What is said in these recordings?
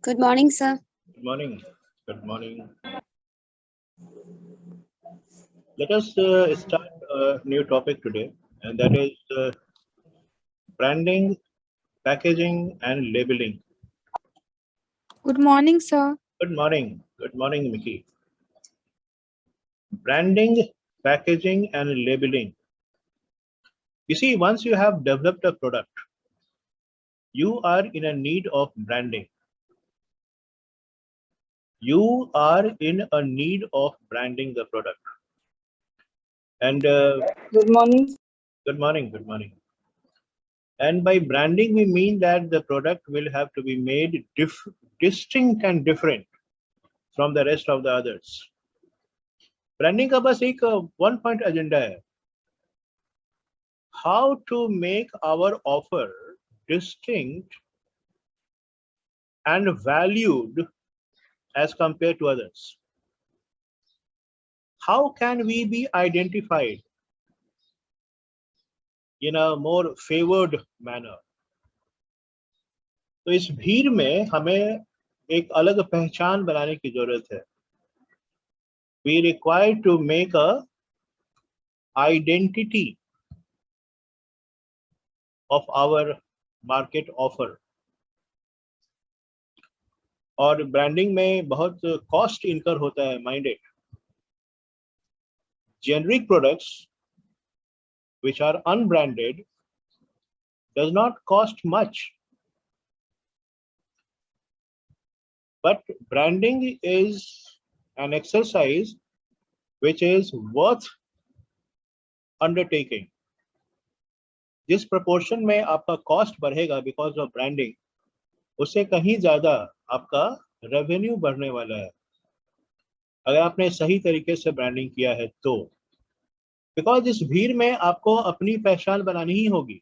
Good morning, sir. Good morning. Good morning. Let us start a new topic today, and that is branding, packaging, and labeling. Good morning, sir. Good morning. Good morning, Mickey. Branding, packaging, and labeling. You see, once you have developed a product, you are in a need of branding. You are in a need of branding the product. And Good morning. good morning. Good morning. And by branding, we mean that the product will have to be made distinct and different from the rest of the others. Branding का बस एक one point agenda है, how to make our offer distinct and valued as compared to others. How can we be identified in a more favored manner? तो इस भीड़ में हमें एक अलग पहचान बनाने की जरूरत है. We require to make a identity of our market offer. और ब्रांडिंग में बहुत कॉस्ट इनकर होता है, mind it. Generic products which are unbranded does not cost much, but branding is an exercise which is worth undertaking. जिस proportion में आपका cost बढ़ेगा because of branding, उससे कहीं ज्यादा आपका रेवेन्यू बढ़ने वाला है अगर आपने सही तरीके से ब्रांडिंग किया है तो. बिकॉज इस भीड़ में आपको अपनी पहचान बनानी ही होगी,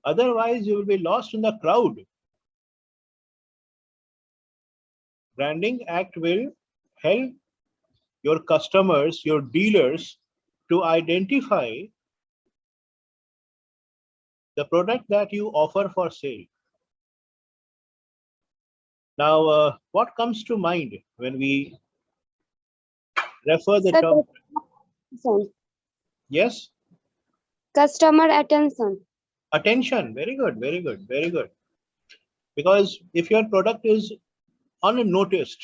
otherwise you will be lost in the crowd. Branding act will help your customers, your dealers to identify the product that you offer for sale. Now, what comes to mind when we refer the term? Yes? Customer attention. Attention. Very good, very good, very good. Because if your product is unnoticed,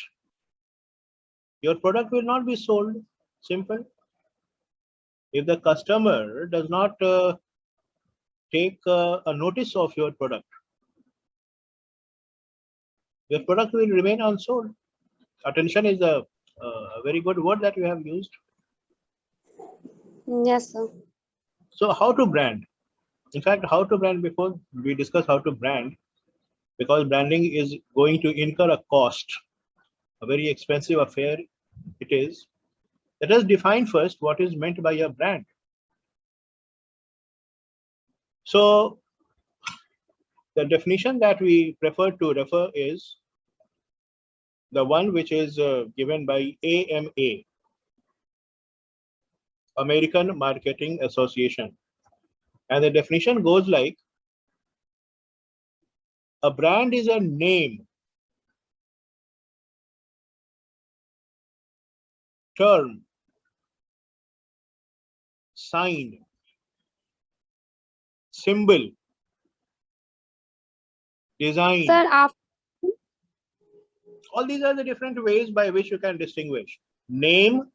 your product will not be sold. Simple. If the customer does not take a notice of your product will remain unsold. Attention is a very good word that you have used. Yes, sir. So how to brand? In fact, how to brand, before we discuss how to brand, because branding is going to incur a cost, a very expensive affair it is. Let us define first what is meant by a brand. So the definition that we prefer to refer is the one which is given by AMA, American Marketing Association. And the definition goes like, a brand is a name, term, sign, symbol, design. Sir, All these are the different ways by which you can distinguish. Name,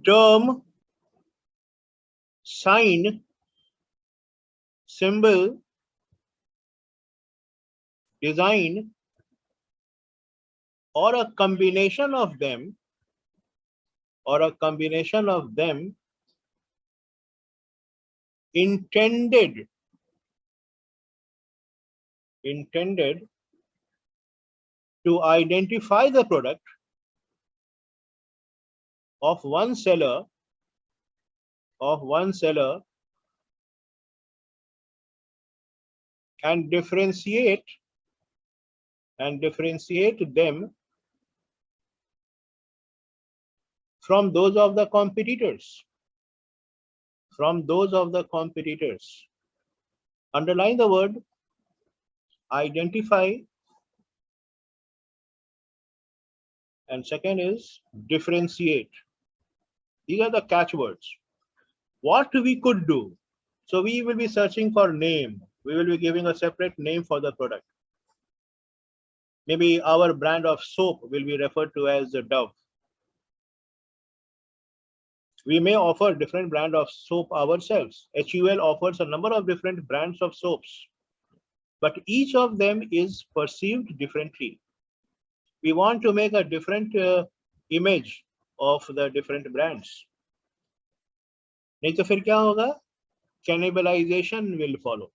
term, sign, symbol, design, or a combination of them, intended to identify the product of one seller and differentiate them from those of the competitors. Underline the word identify, and second is differentiate. These are the catchwords. What we could do. So we will be searching for name. We will be giving a separate name for the product. Maybe our brand of soap will be referred to as the Dove. We may offer different brand of soap ourselves. HUL offers a number of different brands of soaps, but each of them is perceived differently. We want to make a different image of the different brands. नहीं तो फिर क्या होगा? Cannibalization will follow.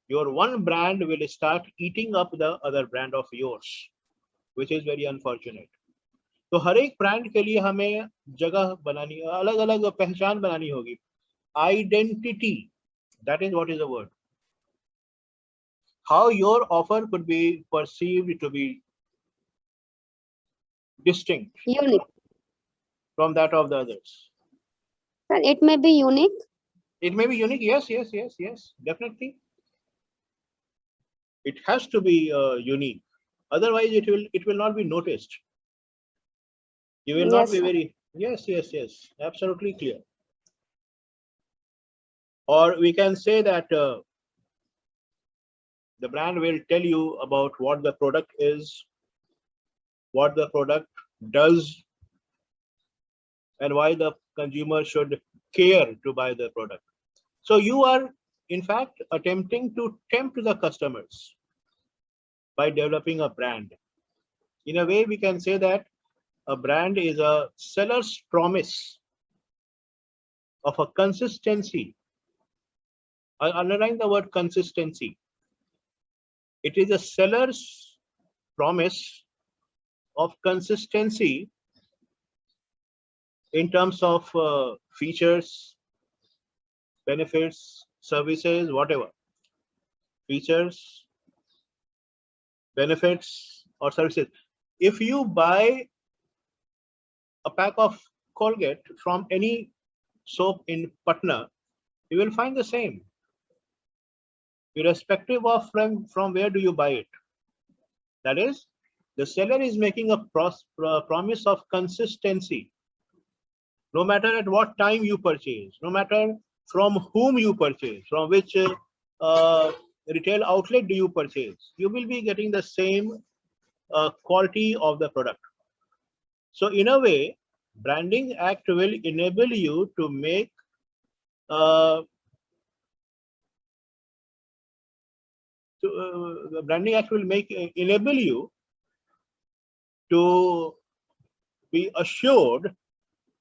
Your one brand will start eating up the other brand of yours, which is very unfortunate. तो हर एक brand के लिए हमें जगह बनानी, अलग अलग पहचान बनानी होगी. Identity, that is what is the word. How your offer could be perceived to be distinct, Unique. from that of the others. Sir, it may be unique. It may be unique. Yes, definitely. It has to be unique. Otherwise, it will not be noticed. You will not Yes, be sir. very. Yes. Absolutely clear. Or we can say that the brand will tell you about what the product is, what the product does, and why the consumer should care to buy the product. So you are, in fact, attempting to tempt the customers by developing a brand. In a way, we can say that a brand is a seller's promise of a consistency. I underline the word consistency. It is a seller's promise of consistency in terms of features, benefits, services, whatever. Features, benefits, or services. If you buy a pack of Colgate from any soap in Patna, you will find the same, irrespective of from where do you buy it. That is, the seller is making a promise of consistency. No matter at what time you purchase, no matter from whom you purchase, from which retail outlet do you purchase, you will be getting the same quality of the product. So in a way, Branding Act will enable you to make the Branding Act will enable you to be assured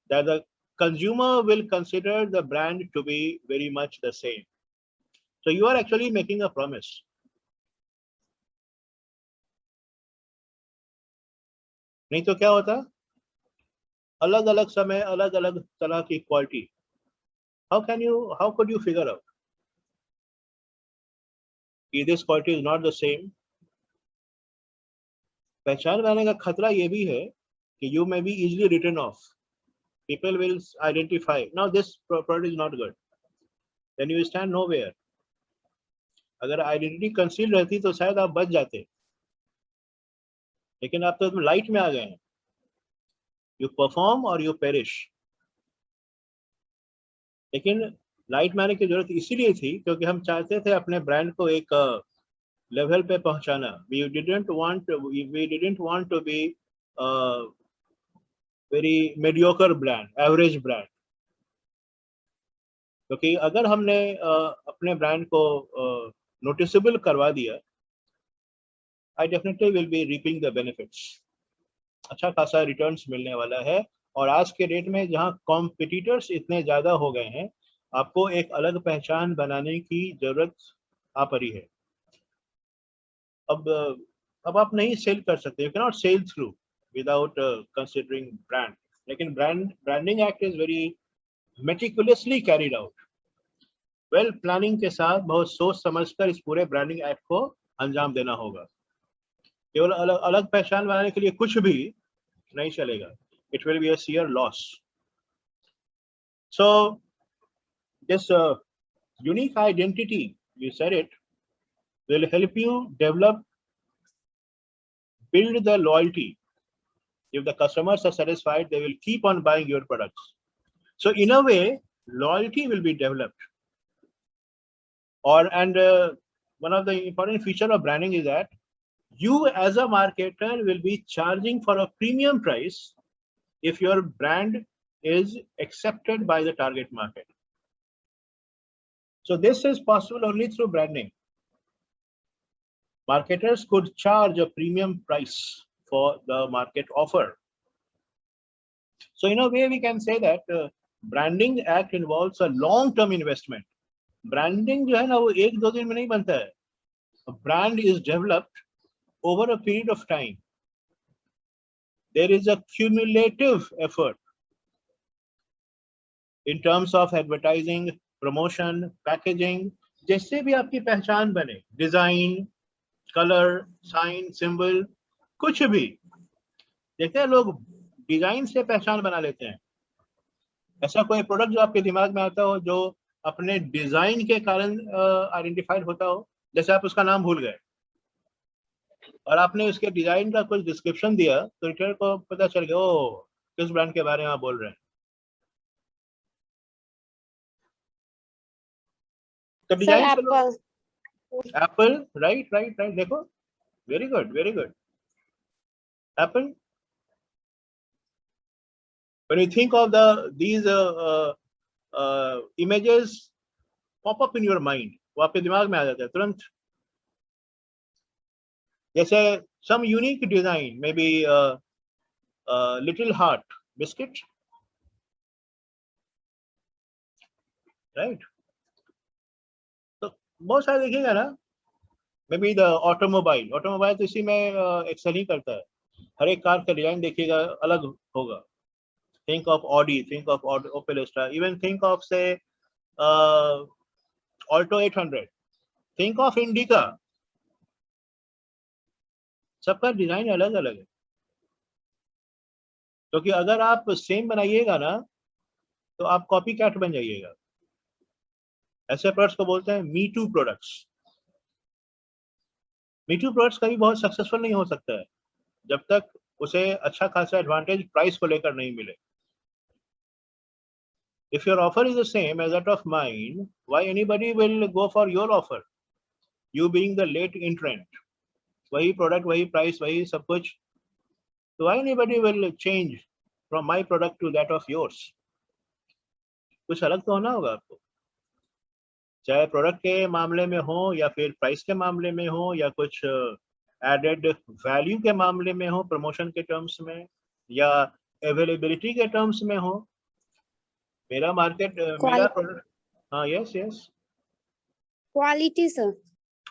that the consumer will consider the brand to be very much the same. So you are actually making a promise. नहीं तो क्या होता? अलग अलग समय, अलग अलग तरह की quality. How could you figure out if this quality is not the same? पहचान बनाने का खतरा ये भी है कि you may be easily written off. People will identify, now this product is not good. Then you stand nowhere. अगर identity conceal रहती तो शायद आप बच जाते, लेकिन आप तो लाइट में आ गए हैं. यू परफॉर्म और यू पेरिश. लेकिन लाइट में आने की जरूरत इसीलिए थी क्योंकि हम चाहते थे अपने ब्रांड को एक लेवल पे पहुंचाना. We didn't want to be very mediocre brand, average brand. क्योंकि अगर हमने अपने ब्रांड को नोटिसेबल करवा दिया, I definitely will be reaping the benefits. अच्छा खासा रिटर्न्स मिलने वाला है. और आज के डेट में जहां कॉम्पिटिटर्स इतने ज्यादा हो गए हैं, आपको एक अलग पहचान बनाने की जरूरत आ पड़ी है. अब आप नहीं सेल कर सकते. You can not sell through without considering brand. लेकिन branding act is very meticulously carried out. Well planning के साथ बहुत सोच समझकर इस पूरे ब्रांडिंग एक्ट को अंजाम देना होगा. केवल अलग पहचान बनाने के लिए कुछ भी नहीं चलेगा. It will be a sheer loss. So this unique identity, you said it, will help you develop, build the loyalty. If the customers are satisfied, they will keep on buying your products. So in a way, loyalty will be developed. One of the important feature of branding is that you as a marketer will be charging for a premium price if your brand is accepted by the target market. So this is possible only through branding. Marketers could charge a premium price for the market offer. So in a way, we can say that branding act involves a long-term investment. Branding जो है ना वो एक दो दिन में नहीं बनता है. A brand is developed over a period of time. There is a cumulative effort in terms of advertising, promotion, packaging. जैसे भी आपकी पहचान बने, design, color, sign, symbol, कुछ भी. देखते हैं लोग डिजाइन से पहचान बना लेते हैं. ऐसा कोई प्रोडक्ट जो आपके दिमाग में आता हो जो अपने डिजाइन के कारण आइडेंटिफाइड होता हो, जैसे आप उसका नाम भूल गए और आपने उसके डिजाइन का कुछ डिस्क्रिप्शन दिया तो रिटेलर को पता चल गया ओ किस ब्रांड के बारे में आप बोल रहे हैं. तो Sir, design Apple. Apple, right right right. देखो, very good very good. Apple. When you think of these images pop up in your mind, वो आपके दिमाग में आ जाता है तुरंत. जैसे some unique design, maybe little heart biscuit, right? तो बहुत सारे देखिएगा ना. Maybe the automobile तो इसी में एक्सेल ही करता है. हर एक कार का डिजाइन देखिएगा अलग होगा. Think of Audi, think of Opel Astra, even think of say Alto 800, think of Indica. सबका डिजाइन अलग अलग है. क्योंकि अगर आप सेम बनाइएगा ना तो आप कॉपी कैट बन जाइएगा. ऐसे प्रोडक्ट्स को बोलते हैं me too products. Me too products कभी बहुत सक्सेसफुल नहीं हो सकता है जब तक उसे अच्छा खासा एडवांटेज प्राइस को लेकर नहीं मिले. If your offer is the same as that of mine, why anybody will go for your offer? You being the late entrant, वही product, वही price, वही सब कुछ. So why anybody will change from my product to that of yours? कुछ अलग तो होना होगा आपको. चाहे प्रोडक्ट के मामले में हो या फिर प्राइस के मामले में हो या कुछ एडेड वैल्यू के मामले में हो, प्रमोशन के टर्म्स में या अवेलेबिलिटी के टर्म्स में हो. मेरा मार्केट मेरा प्रोडक्ट. हाँ, yes yes. Quality sir.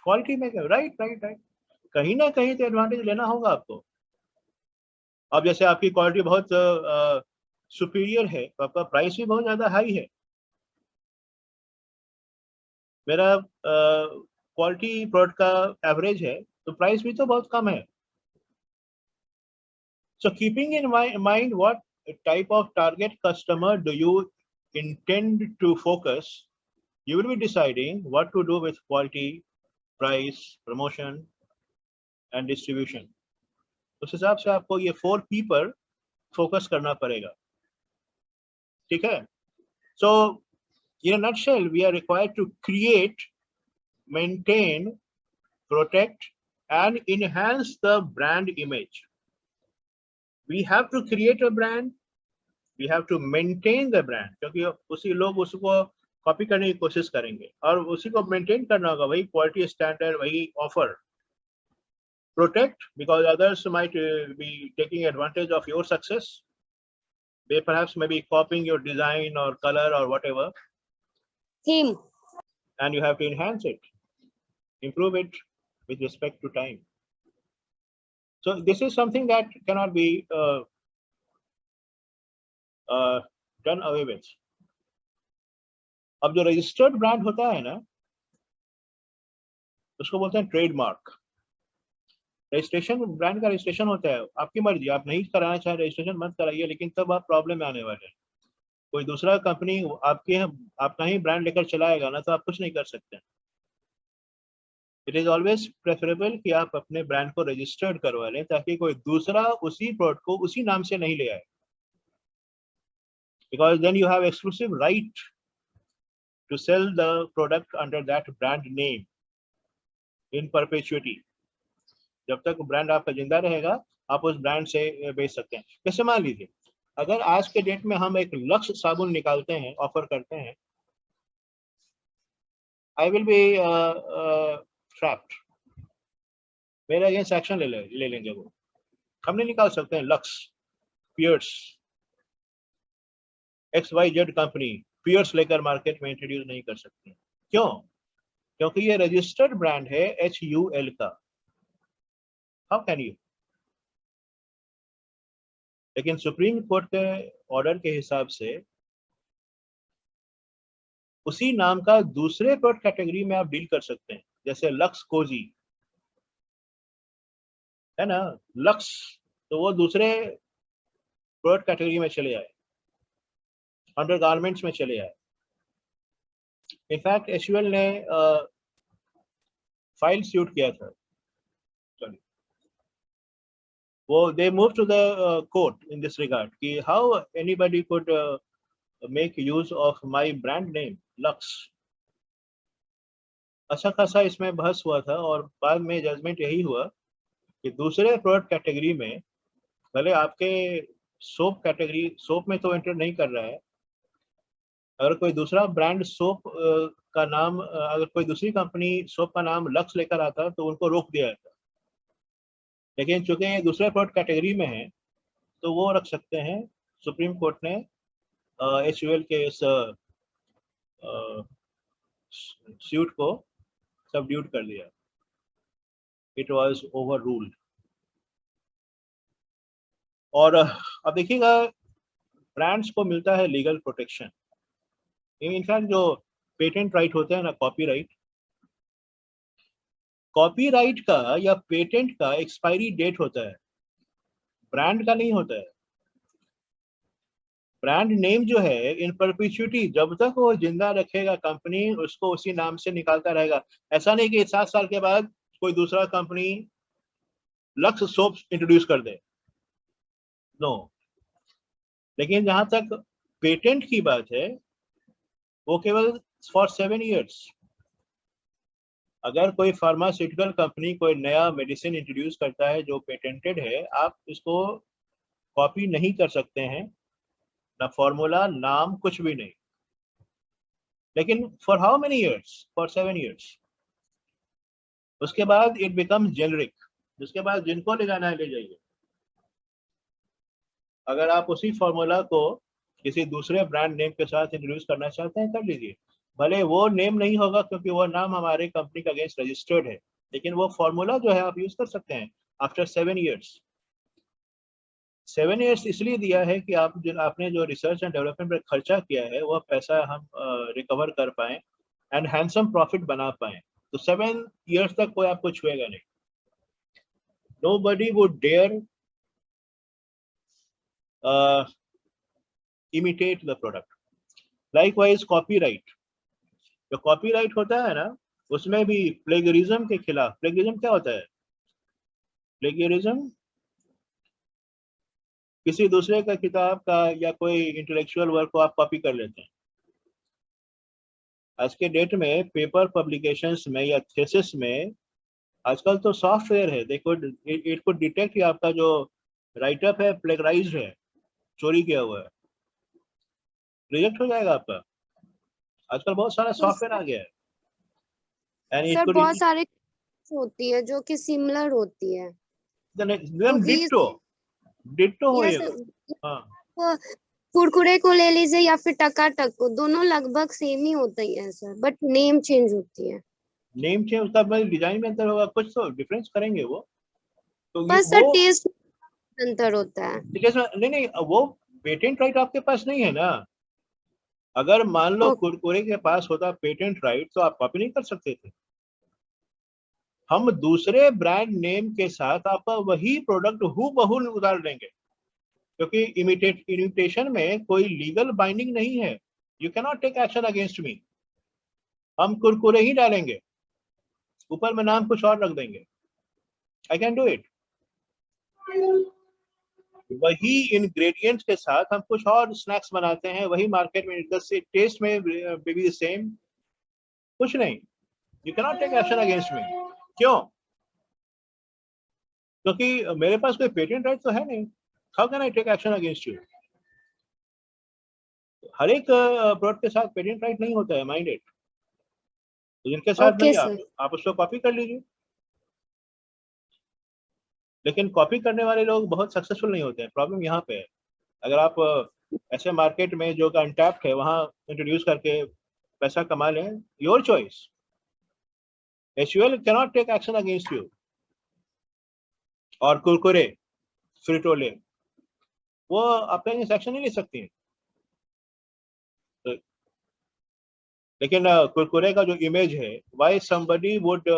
Quality में राइट राइट राइट. कहीं ना कहीं तो एडवांटेज लेना होगा आपको. अब जैसे आपकी क्वालिटी बहुत सुपीरियर है तो आपका प्राइस भी बहुत ज्यादा हाई है. मेरा क्वालिटी प्रोडक्ट का एवरेज है तो प्राइस भी तो बहुत कम है. So keeping in mind what type of target customer do you intend to focus, you will be deciding what to do with quality, price, promotion and distribution. उस हिसाब से आपको ये 4P पर फोकस करना पड़ेगा. ठीक है. So in a nutshell, we are required to create, maintain, protect and enhance the brand image. We have to create a brand. We have to maintain the brand, क्योंकि उसी लोग उसको कॉपी करने की कोशिश करेंगे और उसी को मेंटेन करना होगा. वही क्वालिटी स्टैंडर्ड, वही offer. Protect, because others might be taking advantage of your success. They perhaps may be copying your design or color or whatever. Theme. And you have to enhance it, improve it with respect to time. So this is something that cannot be done away with. अब जो registered brand होता है ना उसको बोलते हैं trademark. Registration, brand का registration होता है. आपकी मर्जी, आप नहीं कराना चाहे रजिस्ट्रेशन मत कराइए, लेकिन तब आप प्रॉब्लम में आने वाले हैं. कोई दूसरा कंपनी आपका ही ब्रांड लेकर चलाएगा ना तो आप कुछ नहीं कर सकते. इट इज ऑलवेज प्रेफरेबल कि आप अपने ब्रांड को रजिस्टर्ड करवा लें ताकि कोई दूसरा उसी प्रोडक्ट को उसी नाम से नहीं ले आए, because then you have exclusive right to sell the product under that brand name in perpetuity. जब तक ब्रांड आपका जिंदा रहेगा आप उस ब्रांड से बेच सकते हैं। जैसे मान लीजिए अगर आज के डेट में हम एक लक्स साबुन निकालते हैं, ऑफर करते हैं, आई विल बी ट्रैप्ड, मेरे अगेंस्ट एक्शन ले लेंगे वो। हम नहीं निकाल सकते हैं Lux, Pears, XYZ company Pears लेकर मार्केट में इंट्रोड्यूस नहीं कर सकते। क्यों? क्योंकि ये रजिस्टर्ड ब्रांड है HUL का। How can you? लेकिन सुप्रीम कोर्ट के ऑर्डर के हिसाब से उसी नाम का दूसरे प्रोडक्ट कैटेगरी में आप डील कर सकते हैं, जैसे लक्स कोजी है ना, लक्स, तो वो दूसरे प्रोडक्ट कैटेगरी में चले आए, अंडर गारमेंट्स में चले आए। इनफैक्ट HUL ने फाइल सूट किया था, वो they move to the court in this regard कि how anybody could make use of my brand name Lux. अच्छा खासा इसमें बहस हुआ था और बाद में जजमेंट यही हुआ कि दूसरे प्रोडक्ट कैटेगरी में भले आपके सोप कैटेगरी, सोप में तो एंटर नहीं कर रहा है, अगर कोई दूसरा ब्रांड सोप का नाम, अगर कोई दूसरी कंपनी सोप का नाम लक्स लेकर आता तो उनको रोक दिया जाता, लेकिन चूंकि ये दूसरे प्रोडक्ट कैटेगरी में है तो वो रख सकते हैं। सुप्रीम कोर्ट ने HUL के इस सूट को सबड्यूट कर दिया, इट वाज ओवर रूल्ड। और अब देखिएगा ब्रांड्स को मिलता है लीगल प्रोटेक्शन। इनफैक्ट जो पेटेंट राइट होते हैं ना, कॉपीराइट का या पेटेंट का एक्सपायरी डेट होता है, ब्रांड का नहीं होता है। ब्रांड नेम जो है इन परपेचुइटी, जब तक वो जिंदा रखेगा कंपनी उसको उसी नाम से निकालता रहेगा। ऐसा नहीं कि 7 साल के बाद कोई दूसरा कंपनी लक्स सोप इंट्रोड्यूस कर दे, नो। लेकिन जहां तक पेटेंट की बात है वो केवल फॉर 7 years। अगर कोई फार्मास्यूटिकल कंपनी कोई नया मेडिसिन इंट्रोड्यूस करता है जो पेटेंटेड है, आप इसको कॉपी नहीं कर सकते हैं, ना फॉर्मूला, नाम, कुछ भी नहीं। लेकिन for how many years? For 7 years। उसके बाद इट बिकम्स जेनरिक, जिसके बाद जिनको ले जाना है ले जाइए। अगर आप उसी फॉर्मूला को किसी दूसरे ब्रांड नेम के साथ इंट्रोड्यूस करना चाहते हैं कर लीजिए, भले वो नेम नहीं होगा क्योंकि वो नाम हमारे कंपनी का अगेंस्ट रजिस्टर्ड है, लेकिन वो फॉर्मूला जो है आप यूज कर सकते हैं आफ्टर 7 years। 7 years इसलिए दिया है कि आपने जो रिसर्च एंड डेवलपमेंट पर खर्चा किया है वह पैसा हम रिकवर कर पाए एंड हैंडसम प्रॉफिट बना पाए। तो 7 years तक कोई आपको छुएगा नहीं। Nobody would dare imitate the product। Likewise copyright, जो कॉपीराइट होता है ना उसमें भी प्लेगरिज्म के खिलाफ। प्लेगरिज्म क्या होता है? प्लेगरिज्म किसी दूसरे का किताब का या कोई इंटेलेक्चुअल वर्क को आप कॉपी कर लेते हैं। आज के डेट में पेपर पब्लिकेशंस में या थीसिस में आजकल तो सॉफ्टवेयर है, इट कुड डिटेक्ट कि आपका जो राइटअप है प्लेगराइज्ड है, चोरी किया हुआ है, रिजेक्ट हो जाएगा आपका। आजकल बहुत सारा सॉफ्टवेयर आ गया है एंड सर बहुत सारे होती है जो कि सिमिलर होती है, डिट्टो हो। यस हाँ, कुरकुरे को ले लीजिए या फिर टकाटक को, दोनों लगभग सेम ही होता ही है सर, बट नेम चेंज होती है। नेम चेंज उसका डिजाइन में अंतर होगा, कुछ तो डिफरेंस करेंगे वो। तो बस सर टेस्ट अंतर होता है। नहीं, वो पेटेंट राइट आपके पास नहीं है ना। अगर मान लो कुरकुरे के पास होता पेटेंट राइट तो आप कॉपी नहीं कर सकते थे। हम दूसरे ब्रांड नेम के साथ आपका वही प्रोडक्ट हूबहू उतार देंगे, क्योंकि इमिटेशन में कोई लीगल बाइंडिंग नहीं है। You can not take action against me. हम कुरकुरे ही डालेंगे ऊपर में नाम कुछ और रख देंगे। I can do it. वही इंग्रेडिएंट्स के साथ हम कुछ और स्नैक्स बनाते हैं, वही मार्केट में टेस्ट में बी सेम, कुछ नहीं। You can not take action against me. क्यों? क्योंकि मेरे पास कोई पेटेंट राइट तो है नहीं। How can I take action against you? हर एक प्रोडक्ट के साथ पेटेंट राइट नहीं होता है, माइंड इट। तो जिनके साथ ओके नहीं, सर। आप उसको कॉपी कर लीजिए। लेकिन कॉपी करने वाले लोग बहुत सक्सेसफुल नहीं होते हैं, प्रॉब्लम यहाँ पे है। अगर आप ऐसे मार्केट में जो अनटैप्ड है वहां इंट्रोड्यूस करके पैसा कमा लें, your choice. HUL cannot take action against you. और कुरकुरे, फ्रिटोले, वो आपके अगेंस्ट एक्शन नहीं ले सकती हैं। तो, लेकिन कुरकुरे का जो इमेज है, why somebody would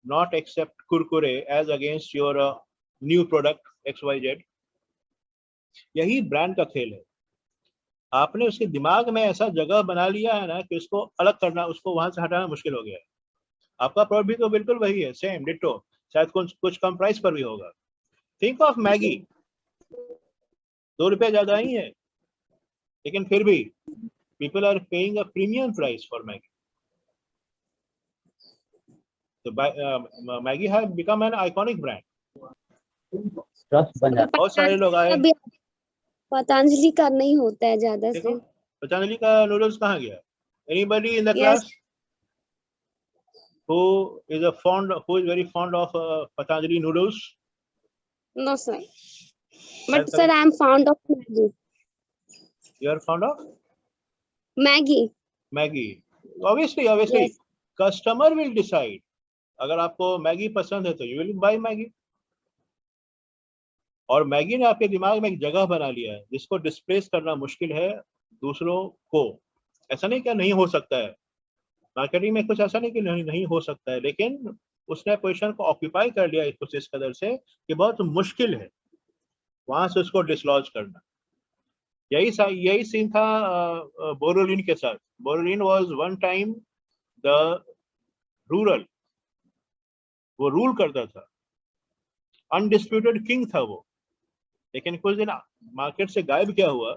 not accept Kurkure as against your new product XYZ? यही ब्रांड का खेल है। आपने उसके दिमाग में ऐसा जगह बना लिया है ना कि उसको अलग करना, उसको वहां से हटाना मुश्किल हो गया है। आपका प्रोडक्ट भी तो बिल्कुल वही है, सेम डिट्टो, शायद कुछ कम प्राइस पर भी होगा। थिंक ऑफ मैगी, 2 रुपए ज्यादा ही है, लेकिन फिर भी people are paying a premium price for Maggi. So Maggi has become an iconic brand. Trust बन जाता बहुत सारे लोग आए। अभी पतंजलि का नहीं होता है ज्यादा देखो से। पतंजलि का नूडल्स कहाँ गया? Anybody in the Yes. class who is very fond of Patanjali noodles? No sir. But sir, I am fond of Maggi. You are fond of Maggi. Maggi. Obviously, Yes. customer will decide. अगर आपको Maggi पसंद है तो you will buy Maggi. और Maggi ने आपके दिमाग में एक जगह बना लिया है जिसको डिस्प्लेस करना मुश्किल है दूसरों को। ऐसा नहीं क्या नहीं हो सकता है, मार्केटिंग में कुछ ऐसा नहीं कि नहीं हो सकता है, लेकिन उसने पोजीशन को ऑक्यूपाई कर लिया कुछ इस कदर से कि बहुत मुश्किल है वहां से उसको डिसलॉज करना। यही सीन था बोरोलिन के साथ। Boroline was one time the rural, वो रूल करता था, अनडिस्प्यूटेड किंग था वो। लेकिन कुछ दिन मार्केट से गायब क्या हुआ,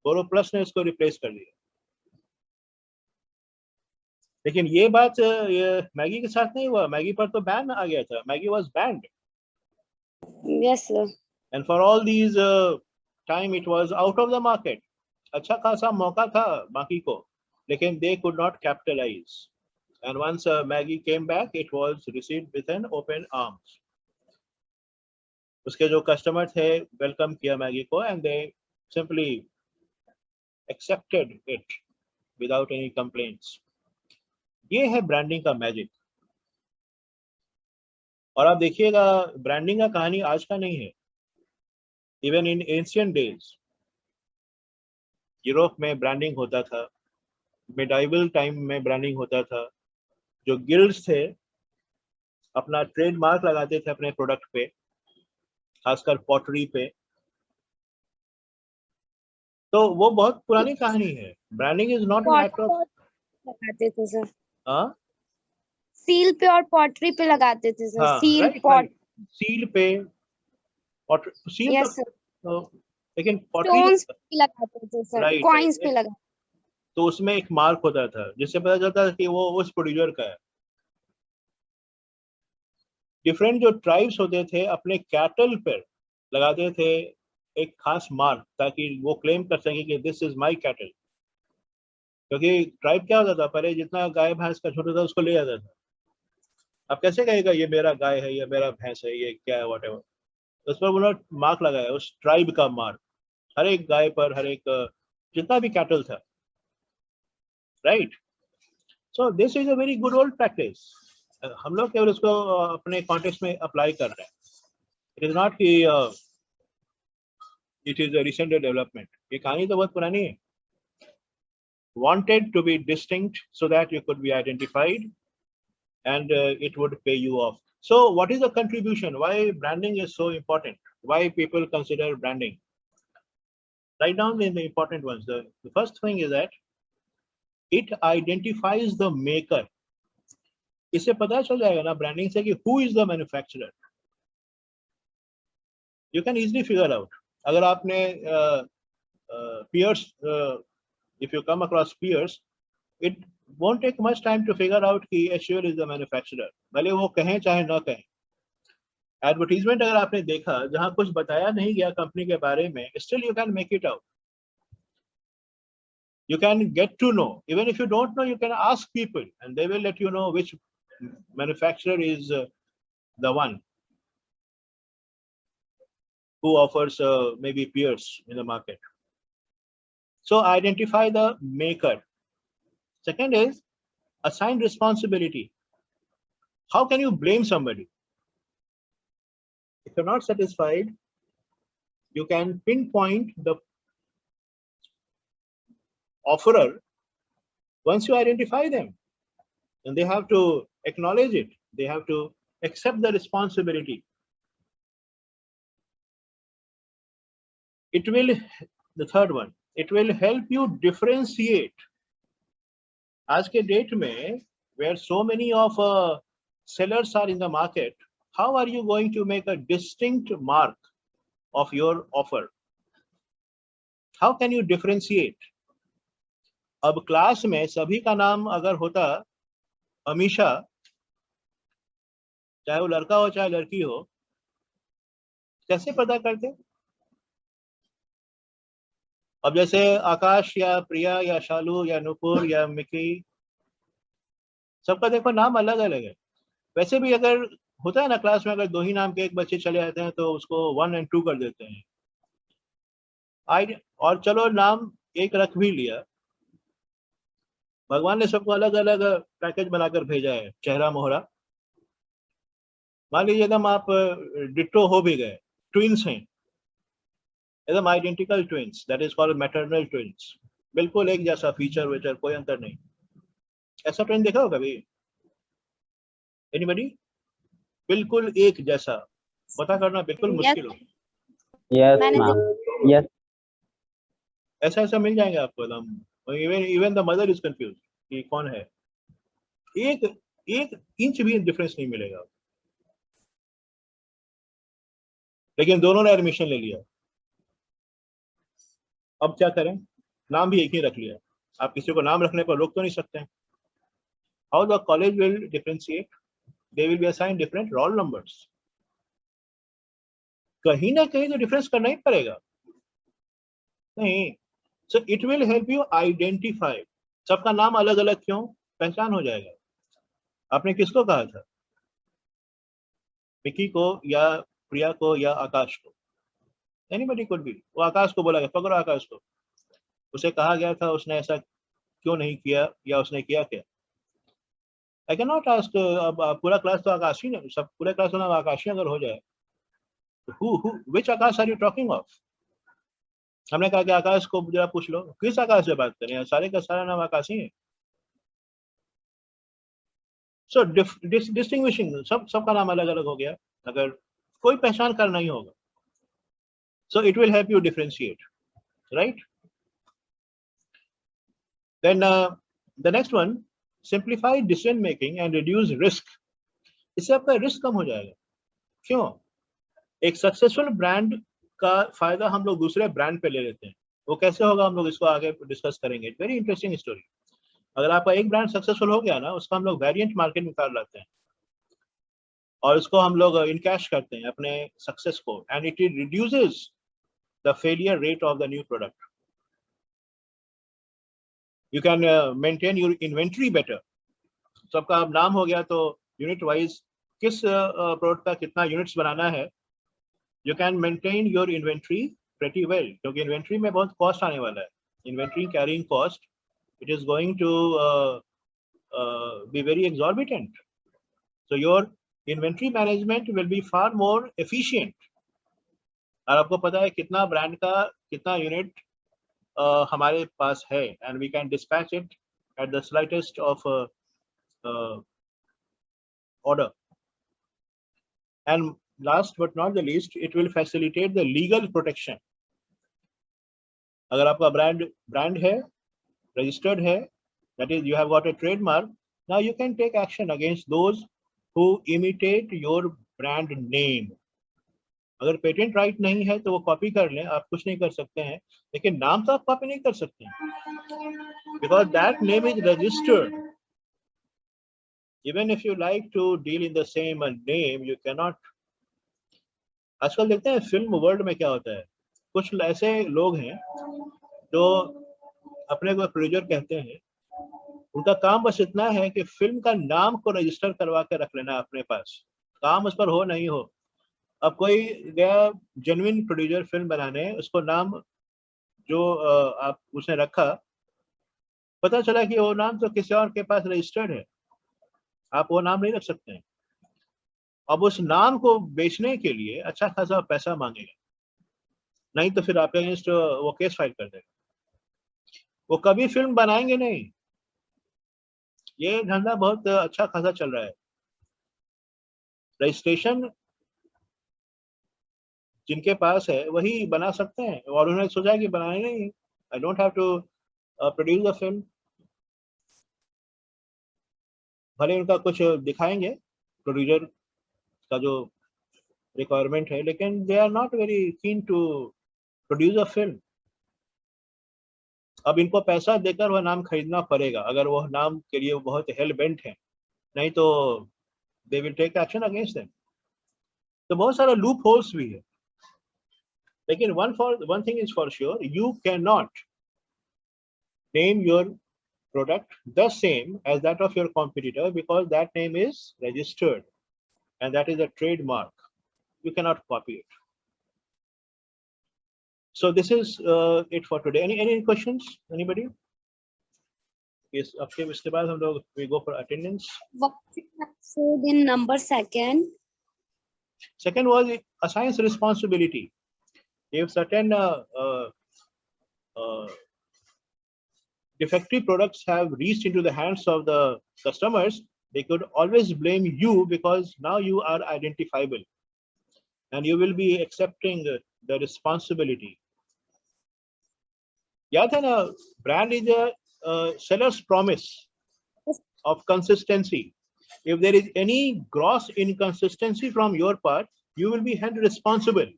बोरो प्लस ने इसको रिप्लेस कर दिया। लेकिन ये बात ये मैगी के साथ नहीं हुआ, मैगी पर तो बैन आ गया था, Maggi was banned. Yes sir. And for all these time it was out of the market. अच्छा खासा मौका था बाकी को, लेकिन they could not capitalise. And once Maggi came back it was received with an open arms. उसके जो customer थे वेलकम किया मैगी को, and they simply accepted it without any complaints. ये है ब्रांडिंग का मैजिक। और आप देखिएगा ब्रांडिंग का कहानी आज का नहीं है। Even in ancient days Europe में ब्रांडिंग होता था, मिडाइवल टाइम में ब्रांडिंग होता था। जो गिल्ड्स थे अपना ट्रेडमार्क लगाते थे अपने प्रोडक्ट पे, खासकर पॉटरी पे। तो वो बहुत पुरानी कहानी है। Branding is not an act of लगाते थे सर, हाँ सील पे और पॉटरी पे लगाते थे सर। हाँ seal right pot. Right, seal पे और सील यस सर। तो लेकिन पॉटरी स्टोन्स पे लगाते थे सर, राइट कॉइन्स पे राइट, लगा। तो उसमें एक मार्क होता था जिससे पता चलता था कि वो उस प्रोड्यूसर का है। डिफरेंट जो ट्राइब्स होते थे अपने कैटल पर लगाते थे एक खास मार्क, ताकि वो क्लेम कर सके कि दिस इज माय कैटल। क्योंकि ट्राइब क्या होता था, पहले जितना गाय भैंस का छोटा था उसको ले जाता था। अब कैसे कहेगा ये मेरा गाय है, ये मेरा भैंस है, ये क्या है, वॉट एवर। उस पर उन्होंने मार्क लगाया, उस ट्राइब का मार्क, हर एक गाय पर, हर एक जितना भी कैटल था, right. So this is a very good old practice. हम लोग केवल उसको अपने कॉन्टेक्स्ट में अप्लाई कर रहे हैं। इट इज नॉट कि it is a recent development. ये कहानी तो बहुत पुरानी है। Wanted to be distinct so that you could be identified and it would pay you off. So what is the contribution? Why branding is so important? Why people consider branding? Write down the important ones. The first thing is that it identifies the maker. इससे पता चल जाएगा ना branding से कि who is the manufacturer. You can easily figure out. अगर आपने peers, if you come across peers, it won't take much time to figure out कि HUL is the manufacturer. भले वो कहें चाहे ना कहें. एडवर्टीजमेंट अगर आपने देखा जहां कुछ बताया नहीं गया कंपनी के बारे में, still you can make it out. You can get to know. Even if you don't know, you can ask people and they will let you know which manufacturer is the one who offers maybe peers in the market. So identify the maker. Second is assign responsibility. How can you blame somebody? If you're not satisfied, you can pinpoint the offerer once you identify them. And they have to acknowledge it. They have to accept the responsibility. It will, the third one, it will help you differentiate. As के date में, where so many of sellers are in the market, how are you going to make a distinct mark of your offer? How can you differentiate? अब class में सभी का नाम अगर होता अमीशा, चाहे वो लड़का हो चाहे लड़की हो, कैसे पता करते? अब जैसे आकाश या प्रिया या शालू या नुपुर या मिकी, सबका देखो नाम अलग अलग है. वैसे भी अगर होता है ना क्लास में, अगर दो ही नाम के एक बच्चे चले आते हैं तो उसको 1 और 2 कर देते हैं. और चलो नाम एक रख भी लिया, भगवान ने सबको अलग अलग पैकेज बनाकर भेजा है, चेहरा मोहरा. मान लीजिए एकदम आप डिट्टो हो भी गए, ट्विंस हैं, एकदम identical twins, that is called maternal twins. बिल्कुल एक जैसा फीचर वेचर, कोई अंतर नहीं. ऐसा ट्विन देखा हो कभी? एनीबॉडी? बिल्कुल एक जैसा पता करना बिल्कुल मुश्किल हो. Yes, ma'am. Yes. ऐसा ऐसा मिल जाएंगे आपको एकदम. Even the mother is confuse कि कौन है. एक इंच भी डिफरेंस नहीं मिलेगा. लेकिन दोनों ने एडमिशन ले लिया, अब क्या करें? नाम भी एक ही रख लिया. आप किसी को नाम रखने पर रोक तो नहीं सकते हैं. How the college will differentiate? They will be assign different roll numbers. कहीं ना कहीं तो डिफरेंस करना ही पड़ेगा. नहीं, सो it will help you identify. सबका नाम अलग अलग क्यों? पहचान हो जाएगा. आपने किसको कहा था? मिकी को या प्रिया को या आकाश को? Anybody could be. वो आकाश को बोला गया, पकड़ो आकाश को. उसे कहा गया था, उसने ऐसा क्यों नहीं किया या उसने किया क्या? I can not ask. अब पूरा क्लास तो आकाशी ने, सब पूरे क्लास में आकाशी अगर हो जाए तो विच आकाश आर यू टॉकिंग ऑफ? हमने कहा कि आकाश को जरा पूछ लो, किस आकाश से बात करें? सारे का सारा नाम आकाशी है. सो डिस्टिंग्विशिंग, सबका नाम अलग अलग हो गया, अगर कोई पहचान करना ही होगा. So it will help you differentiate, right? Then the next one, simplify decision making and reduce risk. इससे आपका रिस्क कम हो जाएगा. क्यों? एक सक्सेसफुल ब्रांड का फायदा हम लोग दूसरे ब्रांड पे ले लेते हैं. वो कैसे होगा हम लोग इसको आगे डिस्कस करेंगे. Very interesting story. अगर आपका एक ब्रांड सक्सेसफुल हो गया ना, उसका हम लोग वेरिएंट मार्केट में निकाल लाते हैं और उसको हम लोग इनकैश करते हैं अपने सक्सेस को, and it reduces the failure rate of the new product. You can maintain your inventory better. सबका अब नाम हो गया तो यूनिट वाइज किस प्रोडक्ट का कितना यूनिट्स बनाना है, you can maintain your inventory pretty well, क्योंकि इन्वेंट्री में बहुत कॉस्ट आने वाला है. Inventory carrying cost, it is going to be very exorbitant. So your inventory management will be far more efficient. और आपको पता है कितना ब्रांड का कितना यूनिट हमारे पास है, and we can dispatch it at the slightest of order. And last but not the least, it will facilitate the legal protection. अगर आपका ब्रांड है, रजिस्टर्ड है, that is you have got a trademark, Now you can take action against those who imitate your brand name. अगर patent right नहीं है तो वो copy कर लें, आप कुछ नहीं कर सकते हैं, लेकिन नाम तो आप कॉपी नहीं कर सकते हैं, because that name is registered. Even if you like to deal in the same name, you cannot. आजकल देखते हैं फिल्म वर्ल्ड में क्या होता है, कुछ ऐसे लोग हैं जो अपने को प्रोड्यूसर कहते हैं, उनका काम बस इतना है कि फिल्म का नाम को रजिस्टर करवा के रख लेना अपने पास, काम उस पर हो नहीं हो। अब कोई गया जेन्युइन प्रोड्यूसर फिल्म बनाने, उसको नाम जो आप उसने रखा, पता चला कि वो नाम तो किसी और के पास रजिस्टर्ड है, आप वो नाम नहीं रख सकते हैं। अब उस नाम को बेचने के लिए अच्छा खासा पैसा मांगेगा, नहीं तो फिर आपके अगेंस्ट वो केस फाइल कर देगा, वो कभी फिल्म बनाएंगे नहीं। ये धंधा बहुत अच्छा खासा चल रहा है। रजिस्ट्रेशन जिनके पास है वही बना सकते हैं, और उन्होंने सोचा कि बनाए नहीं, I don't have to produce a film. भले उनका कुछ दिखाएंगे प्रोड्यूसर का जो रिक्वायरमेंट है, लेकिन they are not very keen to produce a film. अब इनको पैसा देकर वह नाम खरीदना पड़ेगा अगर वह नाम के लिए वो बहुत हेल बेंट है, नहीं तो they will take action against them. तो बहुत सारा लूप होल्स भी है, लेकिन one thing is for sure, you cannot name your product the same as that of your competitor, because that name is registered and that is a trademark. You cannot copy it. So this is it for today. Any questions? Anybody? Yes. Okay. इसके बाद हम लोग we go for attendance. What is said in number second? Second was assigns responsibility. If certain defective products have reached into the hands of the customers, they could always blame you, because now you are identifiable and you will be accepting the responsibility. याद है ना, brand is a seller's promise of consistency. If there is any gross inconsistency from your part, you will be held responsible.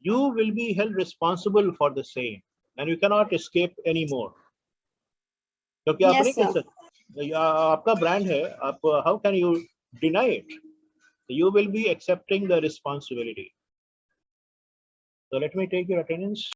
You will be held responsible for the same, and you cannot escape anymore. क्योंकि आप नहीं कह सकते, आपका brand है, आप how can you deny it? You will be accepting the responsibility. So let me take your attendance.